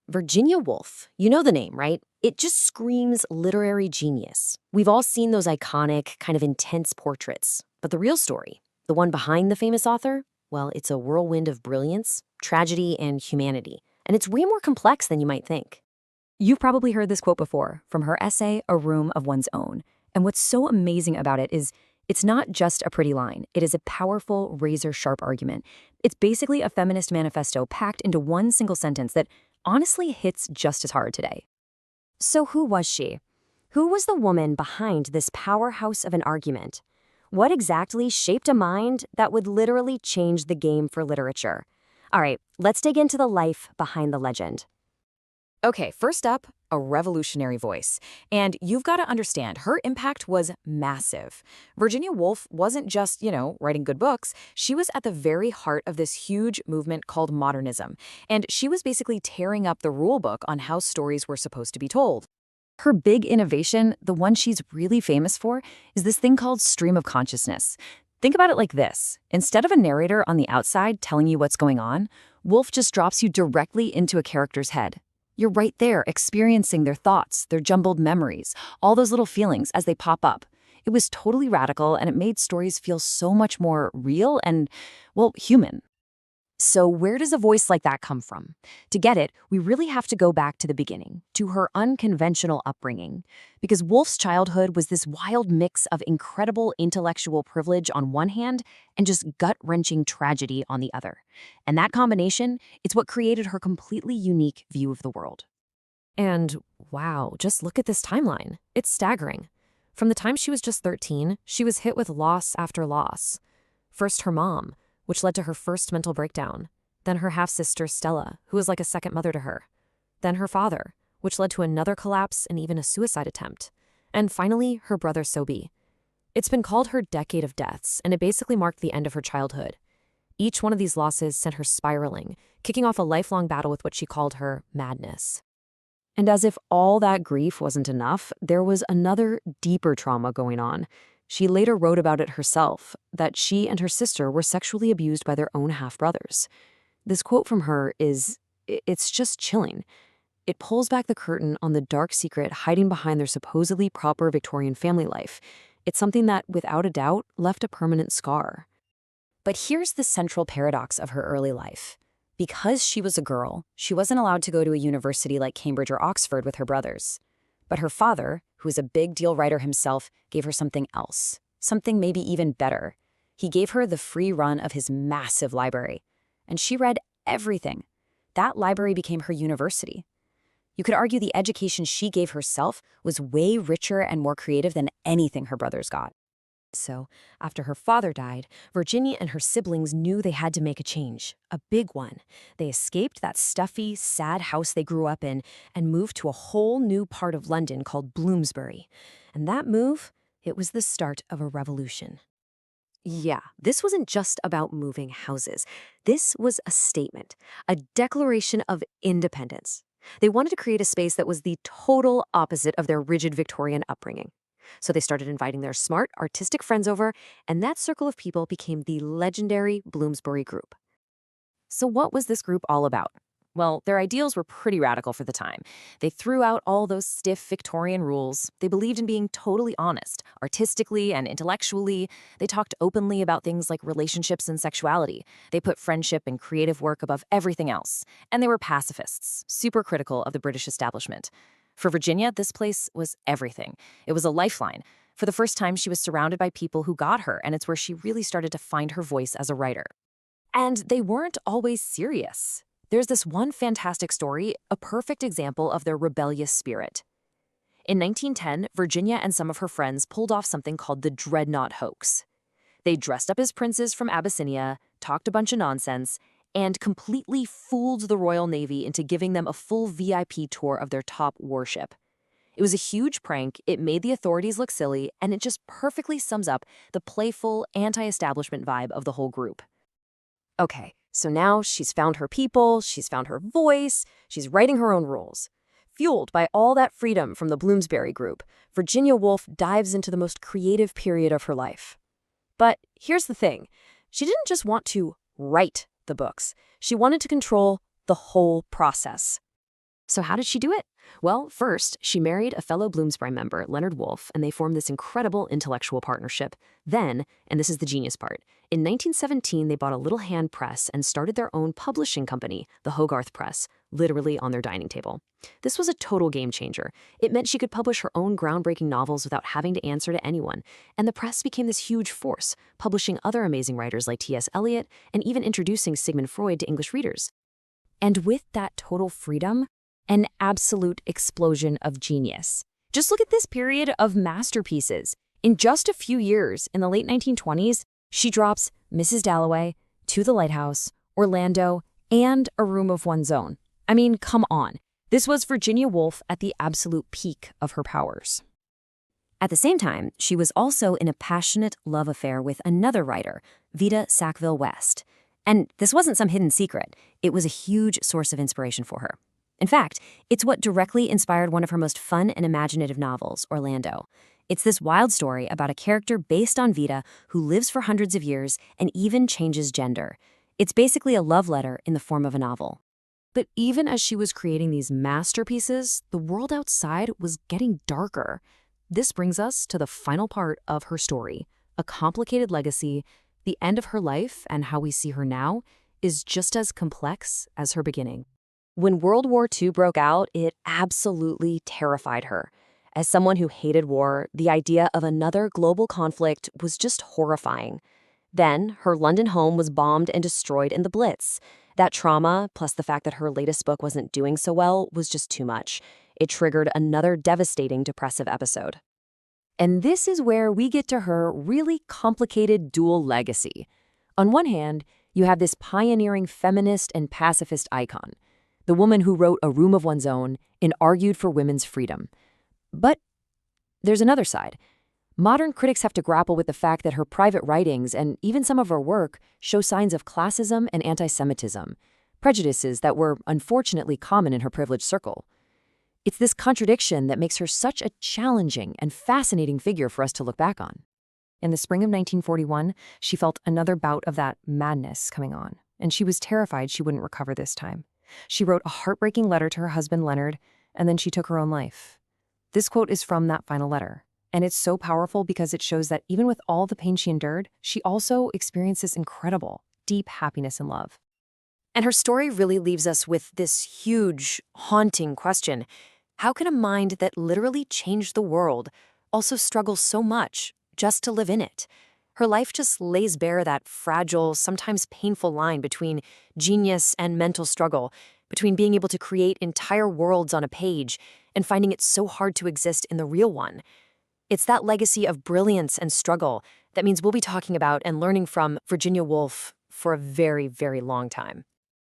Virginia Woolf, you know the name, right? It just screams literary genius. We've all seen those iconic, kind of intense portraits. But the real story, the one behind the famous author, well, it's a whirlwind of brilliance, tragedy, and humanity. And it's way more complex than you might think. You've probably heard this quote before from her essay, A Room of One's Own. And what's so amazing about it is it's not just a pretty line. It is a powerful, razor-sharp argument. It's basically a feminist manifesto packed into one single sentence that honestly hits just as hard today. So who was she? Who was the woman behind this powerhouse of an argument? What exactly shaped a mind that would literally change the game for literature? All right, let's dig into the life behind the legend. Okay, first up, a revolutionary voice. And you've got to understand, her impact was massive. Virginia Woolf wasn't just, writing good books. She was at the very heart of this huge movement called Modernism. And she was basically tearing up the rule book on how stories were supposed to be told. Her big innovation, the one she's really famous for, is this thing called stream of consciousness. Think about it like this. Instead of a narrator on the outside telling you what's going on, Woolf just drops you directly into a character's head. You're right there experiencing their thoughts, their jumbled memories, all those little feelings as they pop up. It was totally radical, and it made stories feel so much more real and, well, human. So where does a voice like that come from? To get it, we really have to go back to the beginning, to her unconventional upbringing. Because Woolf's childhood was this wild mix of incredible intellectual privilege on one hand and just gut-wrenching tragedy on the other. And that combination, it's what created her completely unique view of the world. And wow, just look at this timeline. It's staggering. From the time she was just 13, she was hit with loss after loss. First her mom, which led to her first mental breakdown. Then her half-sister, Stella, who was like a second mother to her. Then her father, which led to another collapse and even a suicide attempt. And finally, her brother, Sobi. It's been called her decade of deaths, and it basically marked the end of her childhood. Each one of these losses sent her spiraling, kicking off a lifelong battle with what she called her madness. And as if all that grief wasn't enough, there was another, deeper trauma going on. She later wrote about it herself, that she and her sister were sexually abused by their own half-brothers. This quote from her it's just chilling. It pulls back the curtain on the dark secret hiding behind their supposedly proper Victorian family life. It's something that, without a doubt, left a permanent scar. But here's the central paradox of her early life. Because she was a girl, she wasn't allowed to go to a university like Cambridge or Oxford with her brothers. But her father, who was a big deal writer himself, gave her something else, something maybe even better. He gave her the free run of his massive library, and she read everything. That library became her university. You could argue the education she gave herself was way richer and more creative than anything her brothers got. So, after her father died, Virginia and her siblings knew they had to make a change, a big one. They escaped that stuffy, sad house they grew up in and moved to a whole new part of London called Bloomsbury. And that move, it was the start of a revolution. Yeah, this wasn't just about moving houses. This was a statement, a declaration of independence. They wanted to create a space that was the total opposite of their rigid Victorian upbringing. So they started inviting their smart, artistic friends over, and that circle of people became the legendary Bloomsbury Group. So what was this group all about? Well, their ideals were pretty radical for the time. They threw out all those stiff Victorian rules. They believed in being totally honest, artistically and intellectually. They talked openly about things like relationships and sexuality. They put friendship and creative work above everything else. And they were pacifists, super critical of the British establishment. For Virginia, this place was everything. It was a lifeline. For the first time, she was surrounded by people who got her, and it's where she really started to find her voice as a writer. And they weren't always serious. There's this one fantastic story, a perfect example of their rebellious spirit. In 1910, Virginia and some of her friends pulled off something called the Dreadnought hoax. They dressed up as princes from Abyssinia, talked a bunch of nonsense, and completely fooled the Royal Navy into giving them a full VIP tour of their top warship. It was a huge prank, it made the authorities look silly, and it just perfectly sums up the playful, anti-establishment vibe of the whole group. Okay, so now she's found her people, she's found her voice, she's writing her own rules. Fueled by all that freedom from the Bloomsbury Group, Virginia Woolf dives into the most creative period of her life. But here's the thing, she didn't just want to write the books. She wanted to control the whole process. So how did she do it? Well, first, she married a fellow Bloomsbury member, Leonard Woolf, and they formed this incredible intellectual partnership. Then, and this is the genius part, in 1917 they bought a little hand press and started their own publishing company, the Hogarth Press, literally on their dining table. This was a total game changer. It meant she could publish her own groundbreaking novels without having to answer to anyone, and the press became this huge force, publishing other amazing writers like T.S. Eliot and even introducing Sigmund Freud to English readers. And with that total freedom, an absolute explosion of genius. Just look at this period of masterpieces. In just a few years, in the late 1920s, she drops Mrs. Dalloway, To the Lighthouse, Orlando, and A Room of One's Own. I mean, come on. This was Virginia Woolf at the absolute peak of her powers. At the same time, she was also in a passionate love affair with another writer, Vida Sackville-West. And this wasn't some hidden secret. It was a huge source of inspiration for her. In fact, it's what directly inspired one of her most fun and imaginative novels, Orlando. It's this wild story about a character based on Vida who lives for hundreds of years and even changes gender. It's basically a love letter in the form of a novel. But even as she was creating these masterpieces, the world outside was getting darker. This brings us to the final part of her story, a complicated legacy. The end of her life and how we see her now is just as complex as her beginning. When World War II broke out, it absolutely terrified her. As someone who hated war, the idea of another global conflict was just horrifying. Then, her London home was bombed and destroyed in the Blitz. That trauma, plus the fact that her latest book wasn't doing so well, was just too much. It triggered another devastating depressive episode. And this is where we get to her really complicated dual legacy. On one hand, you have this pioneering feminist and pacifist icon, the woman who wrote A Room of One's Own and argued for women's freedom. But there's another side. Modern critics have to grapple with the fact that her private writings and even some of her work show signs of classism and anti-Semitism, prejudices that were unfortunately common in her privileged circle. It's this contradiction that makes her such a challenging and fascinating figure for us to look back on. In the spring of 1941, she felt another bout of that madness coming on, and she was terrified she wouldn't recover this time. She wrote a heartbreaking letter to her husband, Leonard, and then she took her own life. This quote is from that final letter, and it's so powerful because it shows that even with all the pain she endured, she also experienced this incredible, deep happiness and love. And her story really leaves us with this huge, haunting question. How can a mind that literally changed the world also struggle so much just to live in it? Her life just lays bare that fragile, sometimes painful line between genius and mental struggle, between being able to create entire worlds on a page and finding it so hard to exist in the real one. It's that legacy of brilliance and struggle that means we'll be talking about and learning from Virginia Woolf for a very, very long time.